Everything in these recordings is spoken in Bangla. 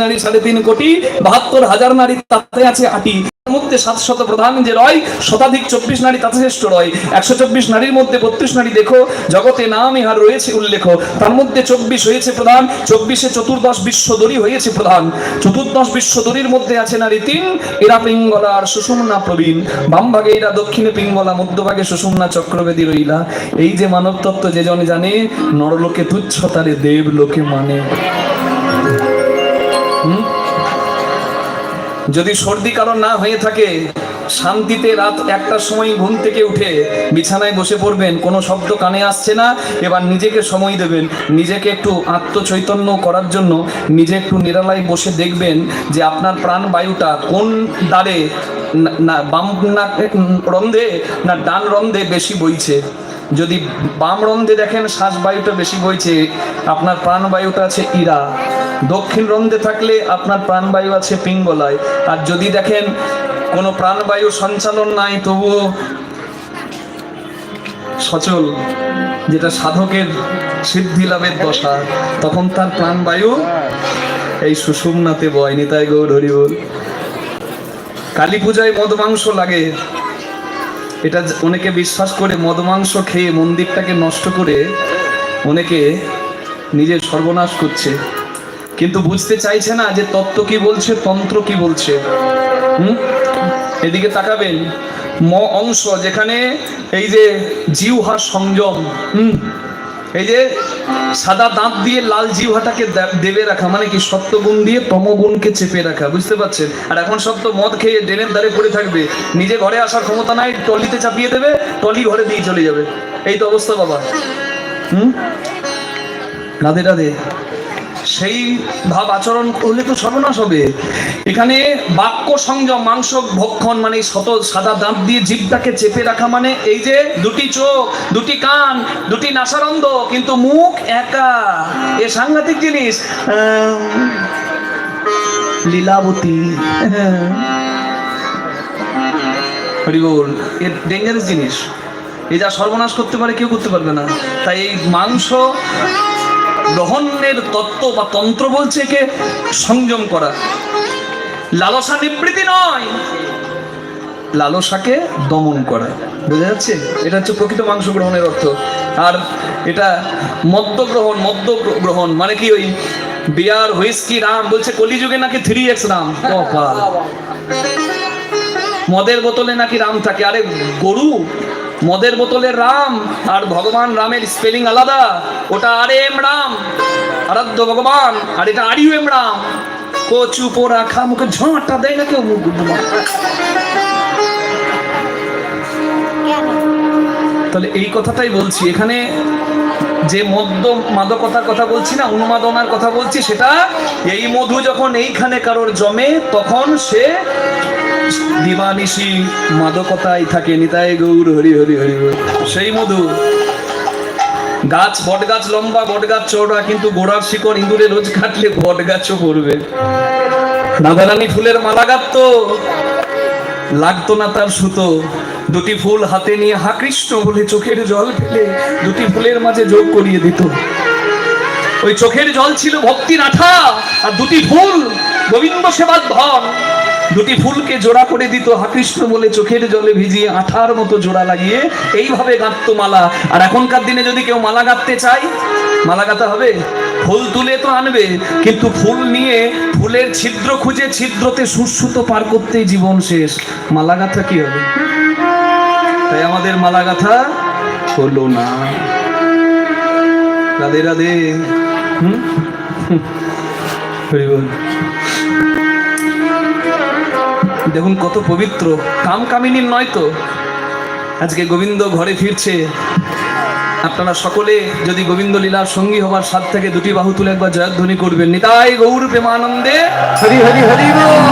নারী 3.5 কোটি, 72,000 নারী তাতে আছে 8টি, মধ্যে 700 প্রধান যে রয়, শতাধিক 24 নারী তাতে শ্রেষ্ঠ রয়। 124 নারীর মধ্যে 32 নারী দেখো, জগতে নাম ইহার রয়েছে উল্লেখ। তার মধ্যে 24 হয়েছে প্রধান, 24-এ 14 বিশ্বদরী হয়েছে প্রধান। 14 বিশ্বদরীর মধ্যে আছে নারী 3, এরা পিঙ্গলা আর সুষুম্না প্রবীণ। বাম ভাগে এরা, দক্ষিণে পিঙ্গলা, মধ্যভাগে সুষুম্না চক্রবেদী রইলা। এই যে মানব তত্ত্ব যে জন জানে, নরলোকে তুচ্ছ তারে দেব লোকে মানে। যদি সর্দি কারণ না হয়ে থাকে, শান্তিতে রাত 1টার সময় ঘুম থেকে উঠে বিছানায় বসে পড়বেন, কোনো শব্দ কানে আসছে না, এবার নিজেকে সময় দেবেন, নিজেকে একটু আত্মচৈতন্য করার জন্য নিজে একটু নিরালায় বসে দেখবেন যে আপনার প্রাণ বায়ুটা কোন দ্বারে, না বাম না রন্ধে না ডান রন্ধে বেশি বইছে। যদি বাম রন্ধে দেখেন শ্বাস বায়ুটা বেশি বইছে, আপনার প্রাণ বায়ুটা আছে ইরা। দক্ষিণ রন্ধে থাকলে আপনার প্রাণবায়ু আছে পিঙ্গলায়। আর যদি দেখেন কোনো প্রাণবায়ু সঞ্চালন নাই, তবুও সচল, যেটা সাধকের সিদ্ধি লাভের দশা, তখন তার প্রাণবায়ু এই সুষুম্নাতে বয়। নিতাই গৌর হরি বল। কালী পূজায় মদ মাংস লাগে, এটা অনেকে বিশ্বাস করে মদ মাংস খেয়ে মন্দিরটাকে নষ্ট করে অনেকে নিজের সর্বনাশ করছে, কিন্তু বুঝতে চাইছে না যে তত্ত্ব কি বলছে, তন্ত্র কি বলছে। এদিকে তাকাবেন, অংশ যেখানে এই যে জিহ্বা সংযম, এই যে সাদা দাঁত দিয়ে লাল জিহ্বাটাকে দেবে রাখা, মানে কি সত্যগুণ দিয়ে তমগুণকে চেপে রাখা, বুঝতে পারছেন। আর এখন সব তো মদ খেয়ে ড্রেনের ধারে পড়ে থাকবে, নিজে ঘরে আসার ক্ষমতা নাই, টলিতে চাপিয়ে দেবে, টলি ঘরে দিয়ে চলে যাবে। এই তো অবস্থা বাবা। রাধে রাধে। সেই ভাব আচরণ করলে তো সর্বনাশ হবে। এখানে বাক্য সংযম, মাংস ভক্ষণ মানে শত সাদা দাঁত দিয়ে জিভটাকে চেপে রাখা, মানে এই যে দুটি চোখ, দুটি কান, দুটি নাসারন্ধ, কিন্তু মুখ একা। এ সাংঘাতিক জিনিস। লীলাবতী, হরি বল। এ ডেঞ্জারাস জিনিস, এই যা সর্বনাশ করতে পারে কেউ করতে পারবে না। তাই এই মাংস গ্রহণের তত্ত্ব বা তন্ত্র বলছে একে সংযম করা। লালসা নিবৃত্তি নয়, লালসাকে দমন করা, বোঝা যাচ্ছে? এটা হচ্ছে প্রকৃত মাংস গ্রহণের অর্থ। আর এটা মদ্য গ্রহণ মানে কি, ওই বিয়ার হুইস্কি, রাম বলছে কলিযুগে নাকি 3x রাম, মদের বোতলে নাকি রাম থাকে। আরে গরু, মদের বোতলে রাম আর ভগবান রামের স্পেলিং আলাদা। ওটা RM রাম, আরাধ্য ভগবান, আর এটা RUM রাম। কচু পোড়া খা, মুখে ঝাঁটা দেয় না কেউ। তাহলে এই কথাটাই বলছি, এখানে যে মাদকতার কথা বলছি না, উন্মাদনার কথা বলছি, সেটা এই মধু যখন এইখানে কারোর জমে, তখন সে দিবানিশি মাদকতায় থাকে। নিতাই গৌর হরি হরি হরি। সেই মধু গাছ, বট গাছ লম্বা, বট গাছ চওড়া, কিন্তু গোড়ার শিকড় ইঁদুরে রোজ কাটলে বট গাছও পড়বে। রাধারানী ফুলের মালা গাঁথতো, লাগতো না তার সুতো। দুটি ফুল হাতে নিয়ে হা কৃষ্ণ বলে চোখের জল ফেলে দুটি ফুলের মাঝে যোগ করিয়ে দিত। ওই চোখের জল ছিল ভক্তির আঠা, আর দুটি ফুল গোবিন্দ সেবার ধন। দুটি ফুলকে জোড়া করে দিত হা কৃষ্ণ বলে, চোখের জলে ভিজিয়ে আঠার মতো জোড়া লাগিয়ে এইভাবে গাঁথতো মালা। আর এখনকার দিনে যদি কেউ মালা গাঁথতে চায়, মালা গাঁথা হবে, ফুল তুলে তো আনবে, কিন্তু ফুল নিয়ে ফুলের ছিদ্র খুঁজে ছিদ্রতে সুসুত পার করতেই জীবন শেষ। মালা গাঁথা কি হবে? তাই আমাদের মালা গাঁথা হলো না। রাধে রাধে। দেখুন কত পবিত্র, কাম কামিনীর নয় তো। আজকে গোবিন্দ ঘরে ফিরছে, আপনারা সকলে যদি গোবিন্দ লীলার সঙ্গী হবার সাথ থেকে দুটি বাহু তুলে একবার জয়ধ্বনি করবেন। নিতাই গৌর প্রেমানন্দে হরি হরি হরি বল।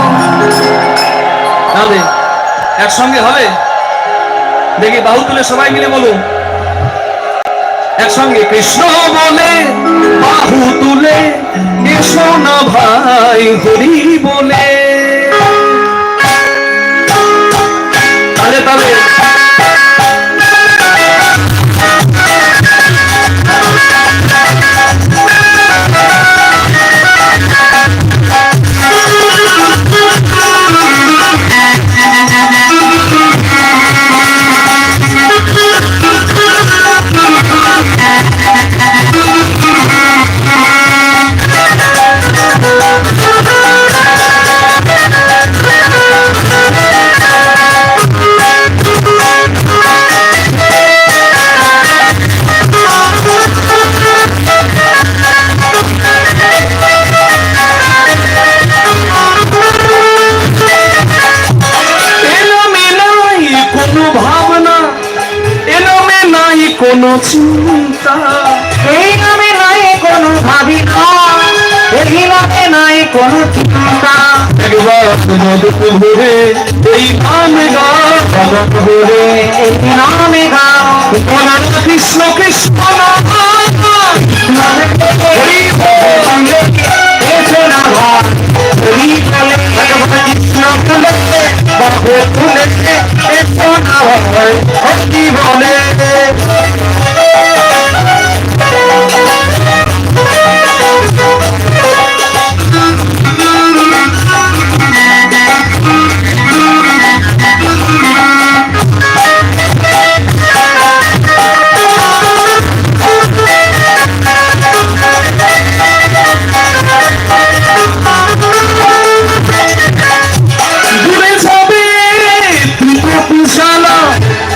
একসঙ্গে হবে, দেখি বাহু তুলে সবাই মিলে বলুন একসঙ্গে। কৃষ্ণ বলে বাহু তুলে এসো না ভাই হরি বলে। তাহলে তবে চিন্তা, এই নামে নাই কোনো ভাবিনা, এই নামে নাই কোনো চিন্তা। একবার মধু ভরে এই নামে গাও, ভরে এই নামে গাও, কৃষ্ণ কৃষ্ণ নাম হরি বল এসো না ভাই, হরি বলে কৃষ্ণ বলে বাবু তুলে এসো না ভাই, হরি বলে। দূরে যাবে ত্রিপুষালা,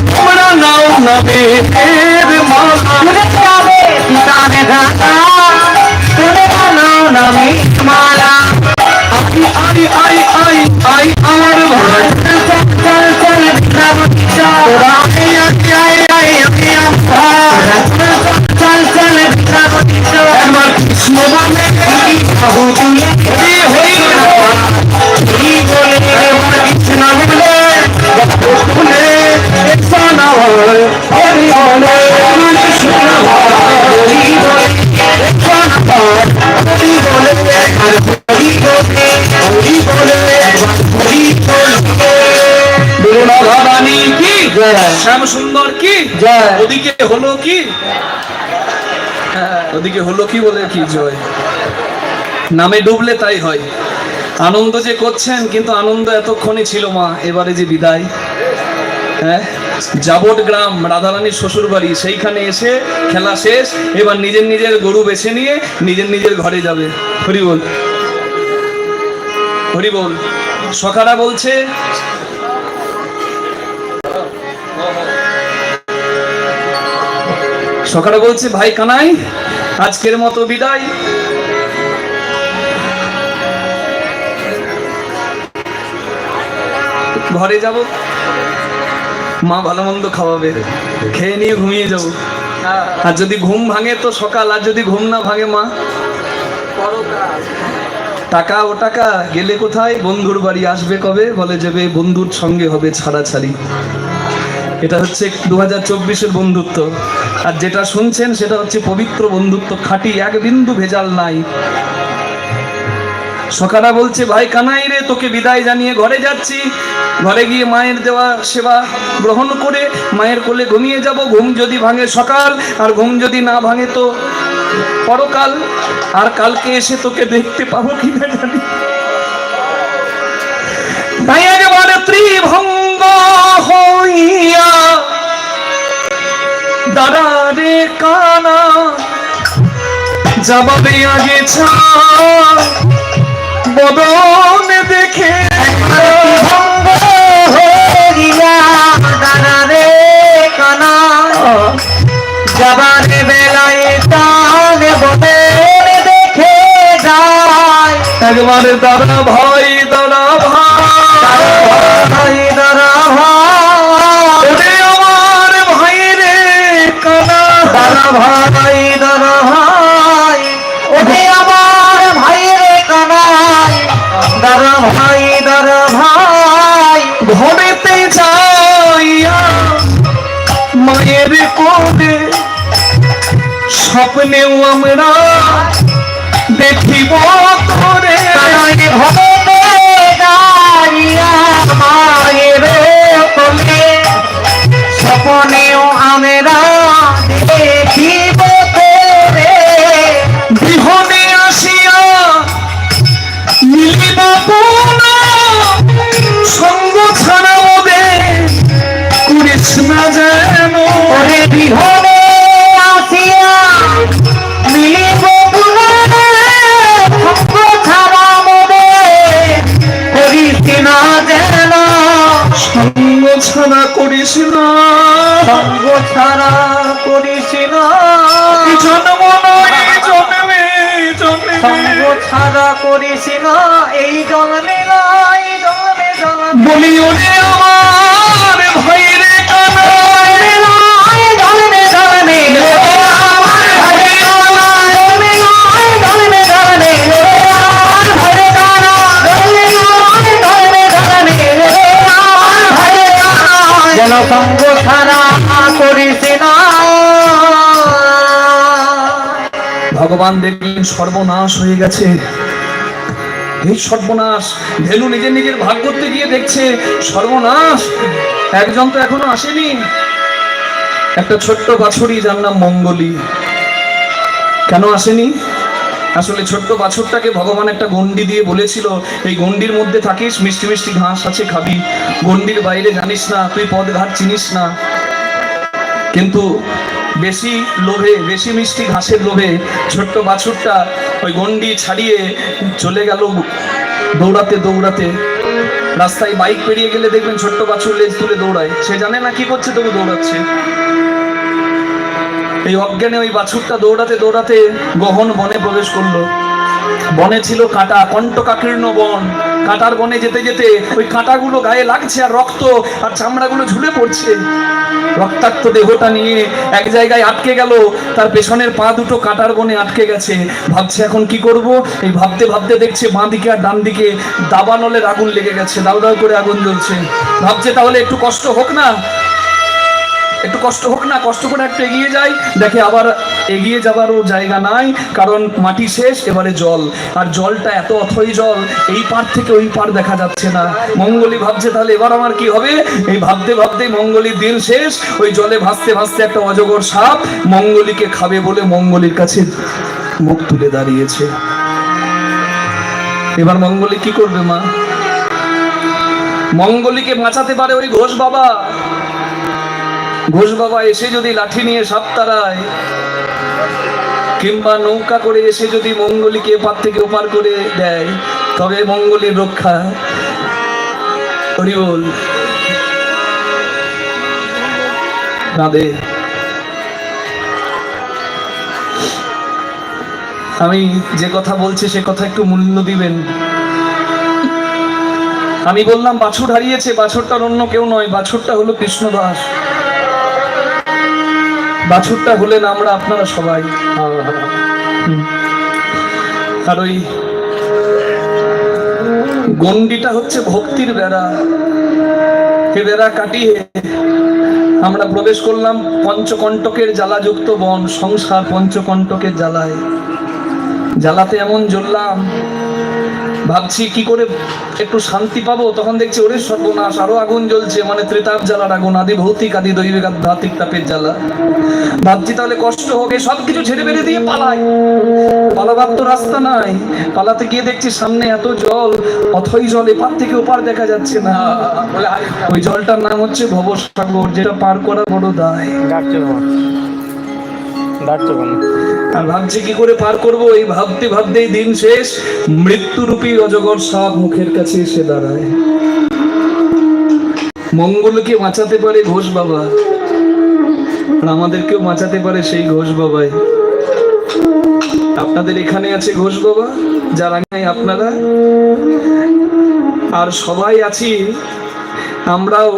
তোমরা নাও নামে এর মালা। তুলে যাবে পিতানে গাতা, তুলে নাও নামে মালা। আই আই আই আই আমার ভাই, চল চল বিদ্যাপতি চল, তোরা এই আই আই আই আই আমার চল চল বিদ্যাপতি চল। একবার কৃষ্ণ নামে বাবু তুলে হরি হরি হরি বলে কৃষ্ণ বলে বাবু তুলে এসো না ভাই, হরি বলে কৃষ্ণ হরি বলে এসো না ভাই, হরি বলে হরি বলে হরি বলে হরি বলে। দুর্লভা রানী কি জয়। শ্যাম সুন্দর কি জয়। ওদিকে হলো কি, ওদিকে হলো কি বলে কি জয়। নামে ডুবলে তাই হয়। আনন্দ যে করছেন, কিন্তু আনন্দ এতক্ষণই ছিল মা, এবারে যে বিদায়। হ্যাঁ, জাবট গ্রাম রাধারানীর শ্বশুর বাড়ি, সেইখানে এসে খেলা শেষ, এবার নিজের নিজের গরু বেছে নিয়ে নিজের নিজের ঘরে যাবে। হরি বল, হরি বল। সখারা বলছে সকালে বলছে ভাই কানাই আজকের মতো বিদায়। ঘরে যাব, মা ভালো মন্দ খাওয়াবে, খেয়ে নিয়ে ঘুমিয়ে যাব। আর যদি ঘুম ভাঙে তো সকাল, আর যদি ঘুম না ভাঙে মা টাকা ও টাকা গেলে কোথায়, বন্ধুর বাড়ি আসবে কবে, বলে যাবে বন্ধুর সঙ্গে হবে ছাড়াছাড়ি। এটা হচ্ছে 2024-এর বন্ধুত্ব। আর যেটা শুনছেন সেটা হচ্ছে পবিত্র বন্ধুত্ব, খাঁটি, এক বিন্দু ভেজাল নাই। সকারা বলছে ভাই কানাই রে, তোকে বিদায় জানিয়ে ঘরে যাচ্ছি। ঘরে গিয়ে মায়ের দেওয়া সেবা গ্রহণ করে মায়ের কোলে ঘুমিয়ে যাব। ঘুম যদি ভাঙে সকাল, আর ঘুম যদি না ভাঙে তো পরকাল। আর কালকে এসে তোকে দেখতে পাবো কিনা জানি। তাই একবারে ত্রিভঙ্গ হইয়া দাঁড়ারে কানা, জবাবে আগে ছা বদন দেখে ভঙ্গ হইয়া দাঁড়ারে কানা, যাবার বেলায় তার বদন দেখে যায়। একবারে দাঁড়া ভাই, দাঁড়া ভাই, দাঁড়া ভাই, ওরে আমার ভাই রে কানা, দাঁড়া ভাই, দাঁড়া ভাই, ওরে আমার ভাই রে কানাই, দাঁড়া ভাই, দাঁড়া ভাই। ঘরেতে যাইয়া মায়ের কোলে স্বপ্নেও আমরা দেখিব তোরে। ঘরে দাঁড়িয়া মায়ের কোলে স্বপ্নেও আমরা দেখিব তোরে। বিহনে আসিয়া মিলিব পুনা, সঙ্গ ছাড়া ওদের করিস না যেন। ওরে বিহনে আসিয়া মিলিব পুনরে, সঙ্গ ছাড়া মোরে করিস না যেন। সঙ্গ ছাড়া করিস না, সঙ্গ ছাড়া করিস না। জন্ম নয় জন্মে জন্মে। সঙ্গ ছাড়া করিস না, এই জন্মে নয় জন্মে জন্মে। বলি ওরে আমার ভাই রে কানা, জন্মে নয় জন্মে জন্মে। কেন সঙ্গ ছাড়া করিস না? ভগবান দেখলেন সর্বনাশ হয়ে গেছে। এই সর্বনাশ, ধেনু নিজের নিজের ভাগ করতে গিয়ে দেখছে সর্বনাশ, একজন তো এখনো আসেনি, একটা ছোট্ট বাছুরি যার নাম মঙ্গলী। কেন আসেনি? আসলে ছোট্ট বাছুরটাকে ভগবান একটা গন্ডি দিয়ে বলেছিল, এই গন্ডির মধ্যে থাকিস, মিষ্টি মিষ্টি ঘাস আছে খাবি, গন্ডির বাইরে জানিস না, তুই পথ ঘাট চিনিস না। কিন্তু বেশি লোভে, বেশি মিষ্টি ঘাসের লোভে ছোট্ট বাছুরটা ওই গন্ডি ছাড়িয়ে চলে গেল দৌড়াতে দৌড়াতে। রাস্তায় বাইক পেরিয়ে গেলে দেখবেন ছোট্ট বাছুর লেজ তুলে দৌড়ায়, সে জানে না কি করছে, তবু দৌড়াচ্ছে। এই অজ্ঞানে ওই বাছুরটা দৌড়াতে দৌড়াতে গহন বনে প্রবেশ করলো। বনে ছিল কাঁটা, কণ্টকাকীর্ণ বন। কাঁটার বনে যেতে যেতে ওই কাঁটাগুলো গায়ে লাগছে, আর রক্ত আর চামড়াগুলো ঝুলে পড়ছে। রক্তাক্ত দেহটা নিয়ে এক জায়গায় আটকে গেল, তার পেছনের পা দুটো কাঁটার বনে আটকে গেছে। ভাবছে এখন কি করব, এই ভাবতে ভাবতে দেখছে বাঁ দিকে আর ডান দিকে দাবানলের আগুন লেগে গেছে, দাউ দাউ করে আগুন জ্বলছে। ভাবছে তাহলে একটু কষ্ট হোক না, একটু কষ্ট হোক না, কষ্ট করে একটু এগিয়ে যাই। দেখে আবার এগিয়ে যাবারও জায়গা নাই, কারণ মাটি শেষ, এবারে জল। আর জলটা এত অথই জল, এই পার থেকে ওই পার দেখা যাচ্ছে না। মঙ্গলী ভাবছে তাহলে এবার আমার কি হবে। এই ভাবতে ভাবতে মঙ্গলীর দিন শেষ। ওই জলে ভাসতে ভাসতে একটা অজগর সাপ মঙ্গলীকে খাবে বলে মঙ্গলীর কাছে মুখ তুলে দাঁড়িয়েছে। এবার মঙ্গলী কি করবে মা? মঙ্গলীকে বাঁচাতে পারে ওই ঘোষ বাবা। ঘোষ বাবা এসে যদি লাঠি নিয়ে সাপ তাড়ায়, কিংবা নৌকা করে এসে যদি মঙ্গলীকে এপার থেকে ওপার করে দেয়, তবে মঙ্গলীর রক্ষা। হরি বল। রাধে। আমি যে কথা বলছি সে কথা একটু মূল্য দিবেন। আমি বললাম বাছুর হারিয়েছে, বাছুরটার অন্য কেউ নয়, বাছুরটা হলো কৃষ্ণদাস। বাছুরটা হলেন আমরা, আপনারা সবাই। আর ওই গন্ডিটা হচ্ছে ভক্তির বেড়া। এ বেড়া কাটিয়ে আমরা প্রবেশ করলাম পঞ্চকণ্টকের জ্বালাযুক্ত বন। সংসার পঞ্চকণ্টকের জ্বালায়, জ্বালাতে এমন জ্বললাম, ভাবছি কি করে একটু শান্তি পাবো। তখন দেখছি ওরে সর্বনাশ, আরো আগুন জ্বলছে, মানে ত্রিতাপ জ্বালার আগুন, আদি ভৌতিক আদি দৈবিক আধ্যাত্মিক তাপের জ্বালা। ভাবছি তাহলে কষ্ট হোক, এই সবকিছু ছেড়ে বেড়ে দিয়ে পালাই। পালাবার তো রাস্তা নাই। পালাতে গিয়ে দেখছি সামনে এত জল, অথই জল, এপার থেকে ওপার দেখা যাচ্ছে না। ওই জলটার নাম হচ্ছে ভবসাগর, যেটা পার করা বড় দায়। আর ভাবছি কি করে পার করব। এই ভাবতে ভাবতেই দিন শেষ। মৃত্যুরূপী অজগর সাপ মুখের কাছে এসে দাঁড়ায়। মঙ্গলকে বাঁচাতে পারে ঘোষ বাবা, আর আমাদেরকেও বাঁচাতে পারে সেই ঘোষ বাবাই। আপনাদের এখানে আছে ঘোষ বাবা, যারা নাই আপনারা, আর সবাই আছি আমরাও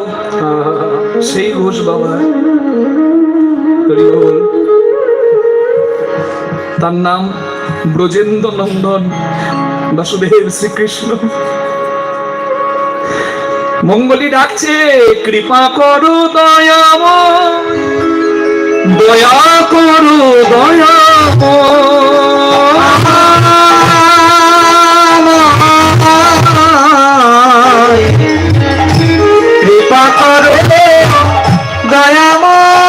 সেই ঘোষ বাবা। তার নাম ব্রজেন্দ্র নন্দন বাসুদেব শ্রীকৃষ্ণ। মঙ্গলী ডাকছে, কৃপা করো দয়াময়, দয়া করো দয়াময়, কৃপা করো দয়াময়,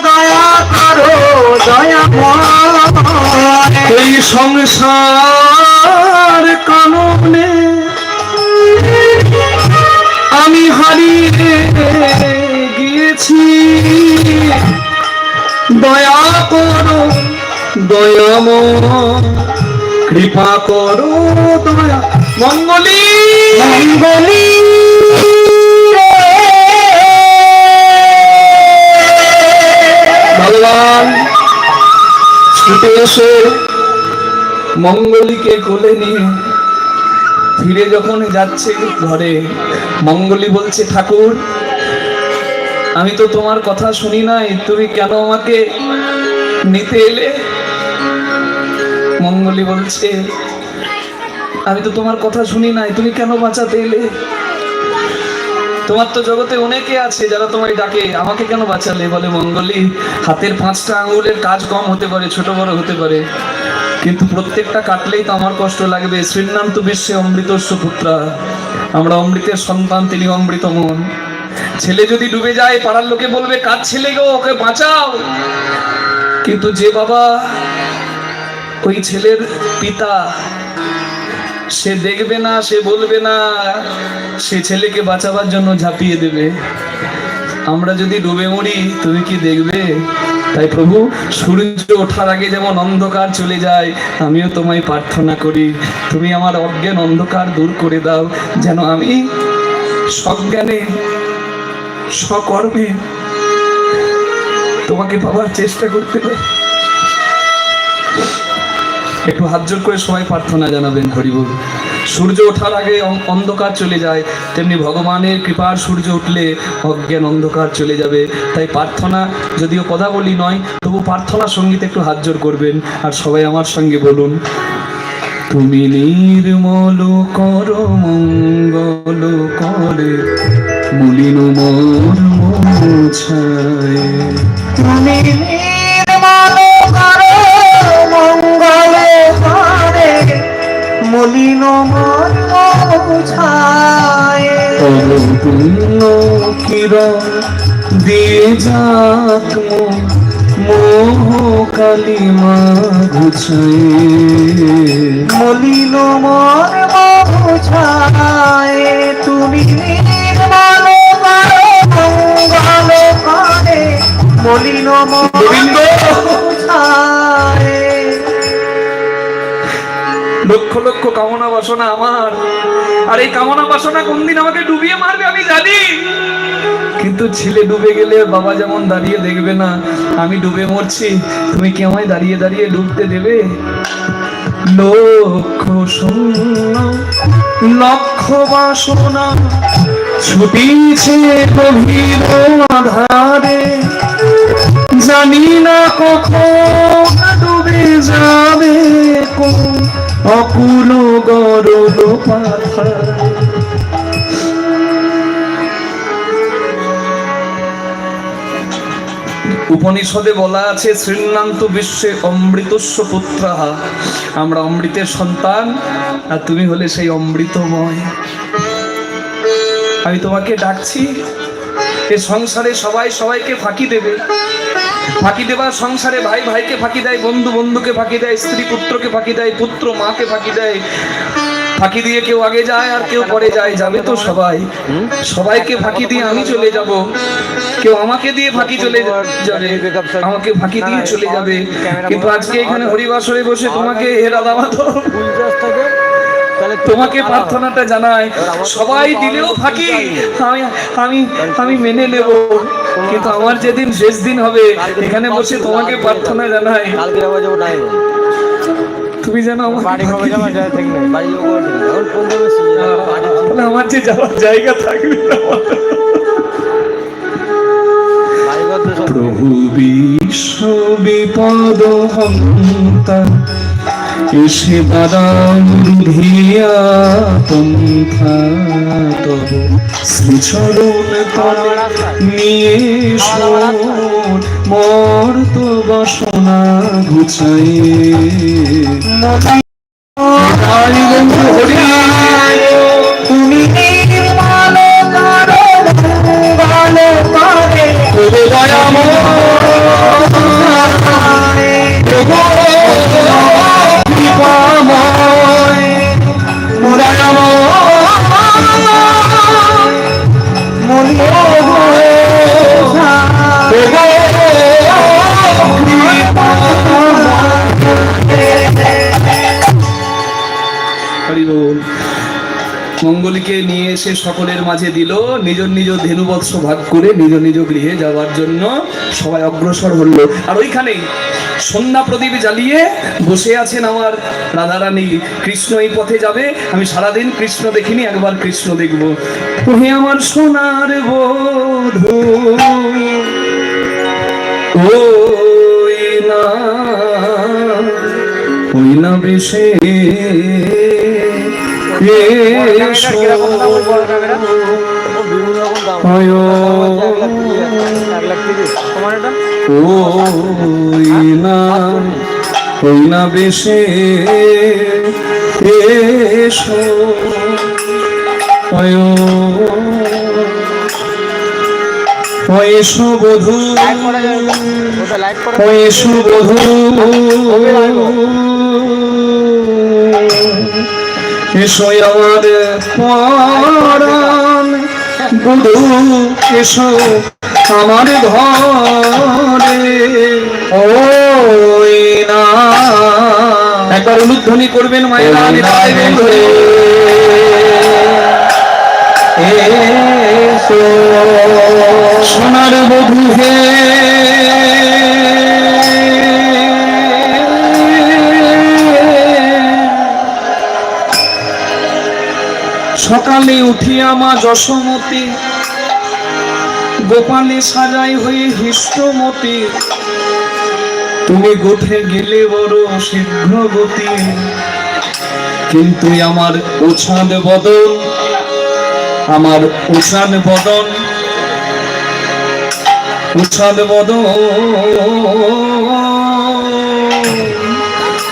দয়া করো দয়াময়। এই সংসার কাননে আমি হারিয়ে গিয়েছি, দয়া করো দয়াময়, কৃপা করো দয়া। মঙ্গলী মঙ্গলী ভগবান ছুটে এসে মঙ্গলীকে কোলে নিয়ে ফিরে যখন যাচ্ছে ঘরে, মঙ্গলী বলছে, ঠাকুর আমি তো তোমার কথা শুনি নাই, তুমি কেন আমাকে নিতে এলে? মঙ্গলী বলছে, আমি তো তোমার কথা শুনি নাই, তুমি কেন বাঁচাতে এলে? তোমার তো জগতে অনেকে আছে যারা তোমায় ডাকে, আমাকে কেন বাঁচালে? বলে মঙ্গলী, হাতের 5টা আঙুলের কাজ কম হতে পারে, ছোট বড় হতে পারে, কিন্তু প্রত্যেকটা কাটলেই তো আমার কষ্ট লাগবে। শ্রীনাম তো বিশ্বে অমৃতস্য পুত্রা, আমরা অমৃতের সন্তান, তিনি অমৃতমন। ছেলে যদি ডুবে যায় পাড়ার লোকে বলবে কার ছেলে গো, ওকে বাঁচাও। কিন্তু যে বাবা ওই ছেলের পিতা, সে দেখবে না, সে বলবে না, সে ছেলেকে বাঁচাবার জন্য ঝাঁপিয়ে দেবে। আমরা যদি ডুবে মরি তুমি কি দেখবে? তাই প্রভু, সূর্য ওঠার আগে যেমন অন্ধকার চলে যায়, আমিও তোমায় প্রার্থনা করি তুমি আমার অজ্ঞান অন্ধকার দূর করে দাও, যেন আমি সজ্ঞানে সকর্মে তোমাকে পাওয়ার চেষ্টা করতে পারি। একটু হাত জোর করে সবাই প্রার্থনা জানাবেন। হরিবল। সূর্য ওঠার আগে অন্ধকার চলে যায়, তেমনি ভগবানের কৃপার সূর্য উঠলে অজ্ঞান অন্ধকার চলে যাবে। তাই প্রার্থনা, যদিও কথা বলি নয়, তবু প্রার্থনা সঙ্গীতে একটু হাত জোর করবেন আর সবাই আমার সঙ্গে বলুন, তুমি নির্মল কর মঙ্গল করে মলিন মোর মোছায়। তুমি নির্মল করো মঙ্গল করে মলিন মোর মোছায়। পূর্ণ কিরণ দিয়ে যাক মোহ কালিমা ঘুচায়। মলিন মোর মোছায়। তুমি নির্মল করো মঙ্গল করে মলিন মোর মোছায়। লক্ষ লক্ষ কামনা বাসনা আমার, আর এই কামনা বাসনা কোনদিন আমাকে ডুবিয়ে মারবে আমি জানি, কিন্তু ছেলে ডুবে গেলে বাবা যেমন দাঁড়িয়ে দেখবে না, আমি ডুবে মরছি, তুমি কি আমায় দাঁড়িয়ে দাঁড়িয়ে ডুবতে দেবে? লক্ষ শূন্য লক্ষ বাসনা ছুটিছে গভীর আধারে, জানি না কখন ডুবে যাবে কোন অকুল গরল পাথার। উপনিষদে বলা আছে, শ্রীনান্ত বিশ্বে অমৃতস্য পুত্রাঃ, আমরা অমৃতের সন্তান আর তুমি হলে সেই অমৃতময়। আমি তোমাকে ডাকছি, এ সংসারে সবাই সবাইকে ফাঁকি দেবে, ফাঁকি দেবার সংসারে ভাই ভাইকে ফাঁকি দেয়, বন্ধু বন্ধুকে ফাঁকি দেয়, স্ত্রী পুত্রকে ফাঁকি দেয়, পুত্র মাকে ফাঁকি দেয়। ফাঁকি দিয়ে কেউ আগে যায় আর কেউ পরে যায়, যাবে তো সবাই, সবাইকে ফাঁকি দিয়ে আমি চলে যাব, কেউ আমাকে দিয়ে ফাঁকি চলে যাবে, আমাকে ফাঁকি দিয়ে চলে যাবে। কিন্তু আজকে এখানে হরিবাসরে বসে তোমাকে হে রাধা মাধব তোমাকে প্রার্থনাটা জানাই, সবাই দিলেও ফাঁকি আমি আমি আমি মেনে নেব, কিন্তু আমার যেদিন শেষ দিন হবে এখানে বসে তোমাকে প্রার্থনা জানাই, তুমি যেন আমার যে যাওয়ার জায়গা থাকবে না। প্রভু বিশ্ব বিপদ হন্তা এসে বাদাম রুধিয়া পন্থা তব শ্রীচরণ তলে নিয়ে মোর তো বাসনা ঘুচাই। তুমি নির্মল করো মঙ্গল করে মঙ্গলীকে নিয়ে এসে সকলের মাঝে দিল, নিজ নিজ ধেনুবৎস ভাগ করে নিজ নিজ গৃহে যাওয়ার জন্য সবাই অগ্রসর হলো। আর ওইখানেই সন্ধ্যা প্রদীপ জ্বালিয়ে বসে আছেন আমার রাধারানী। কৃষ্ণ এই পথে যাবে, আমি সারাদিন কৃষ্ণ দেখিনি, একবার কৃষ্ণ দেখব। ওহে আমার সোনার বধূ ওই না বেশে বিভিন্ন রকম দাম ওই এক লাখ তিরিশ তোমার এটা ওই না বেশে এসো এসো বধূ ওটা লাইট করে এসো বধূ এসো আমার পরাণ বধূ এসো আমার ঘরে ওই না একবার অনুধ্বনি করবেন মায়েরা এসো সোনার বধূ হে সকালে উঠিয়া মা যশোমতী গোপালে সাজাই হয়ে হৃষ্টমতী তুমি গোঠে গেলে বড় শীঘ্র গতি কিন্তু আমার উছাদ বদন আমার উছাদ বদন উছাদ বদন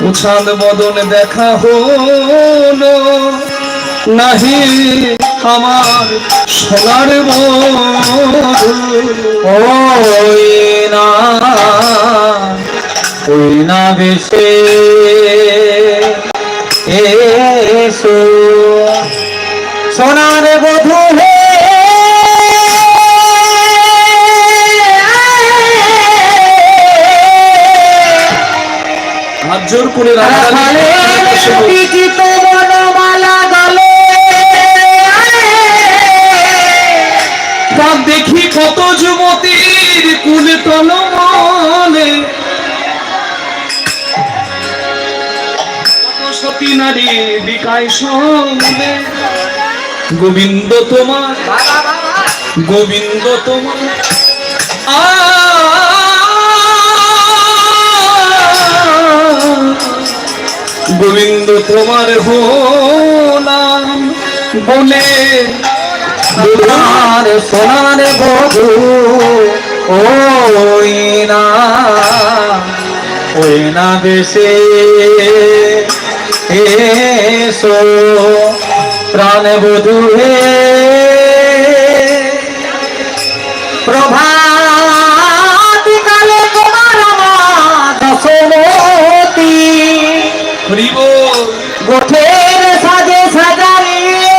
উছাদ বদন দেখা হলো নাহি আমার সোনার ওই না বেশে এসো সোনার বধূ হে হাত জোর করে দেখি কত যুবতীর কুল তলমলে সতী নারী বিকায় সঙ্গে গোবিন্দ তোমার গোবিন্দ তোমার গোবিন্দ তোমার হলাম বলে তোমার সোনার বধূ ওই না বেশে এসো প্রাণ বধূ হে প্রভাত কালে তোমার দশমতী গোঠের সাজে সাজাইয়ে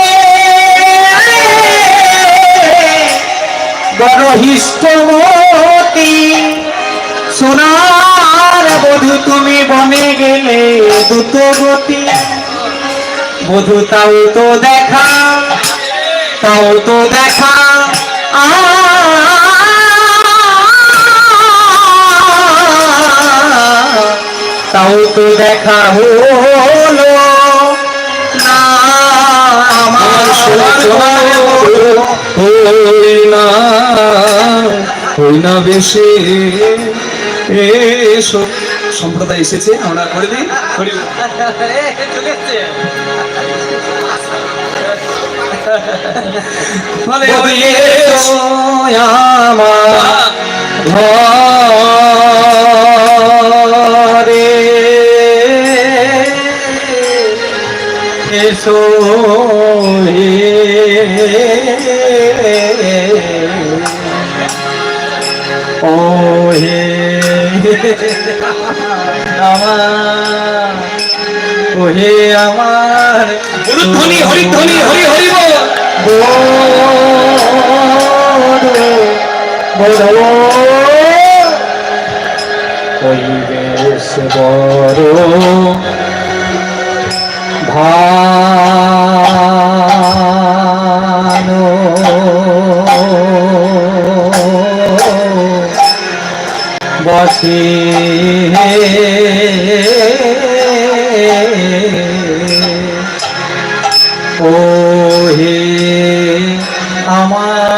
বড় হিষ্টমতী সোনার বধূ তুমি বনে গেলে দ্রুত গতি বধূ তাও তো দেখা তাও তো দেখা হলো না আমার হই না বেশি এসো সম্প্রদায় এসেছে আমরা করে দিই মানে ঘরে এসো ও হে আমার ওহে আমার ধ্বনি হরিধ্বনি হরি হরি বল ওই বেশ বড় ভানো বসে ও হে আমার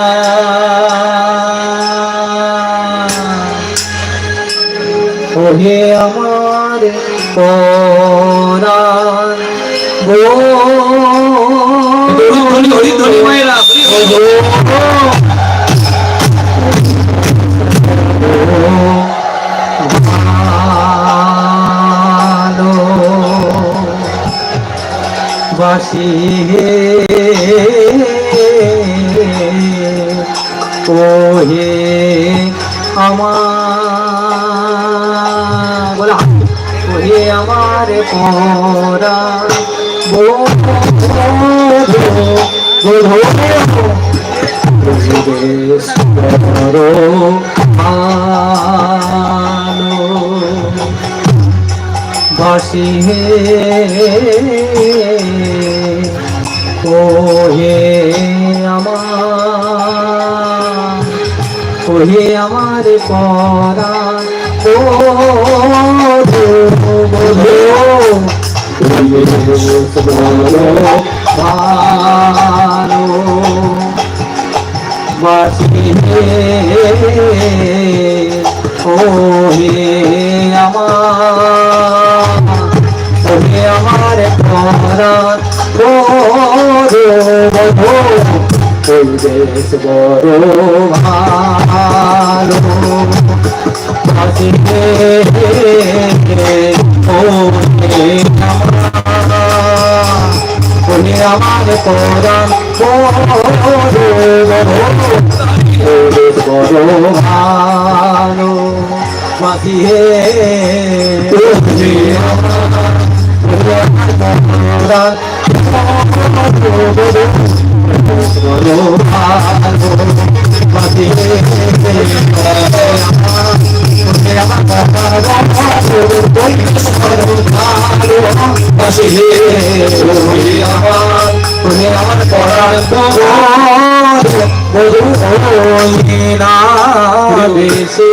ও হে আমার পরাণ হরি হরি মায়েরা বাসি ও হে আমার বলা ও হে আমার পরা বাসি হে ও হে আমার ও হে আমার পরা ভালো বাসি হে ও হে আমার পরাণ দেশ বড় ভালো বাসি হে ও হে আমার পরাণ বড় ভালো বাসি হে আমার পড়ার বেশি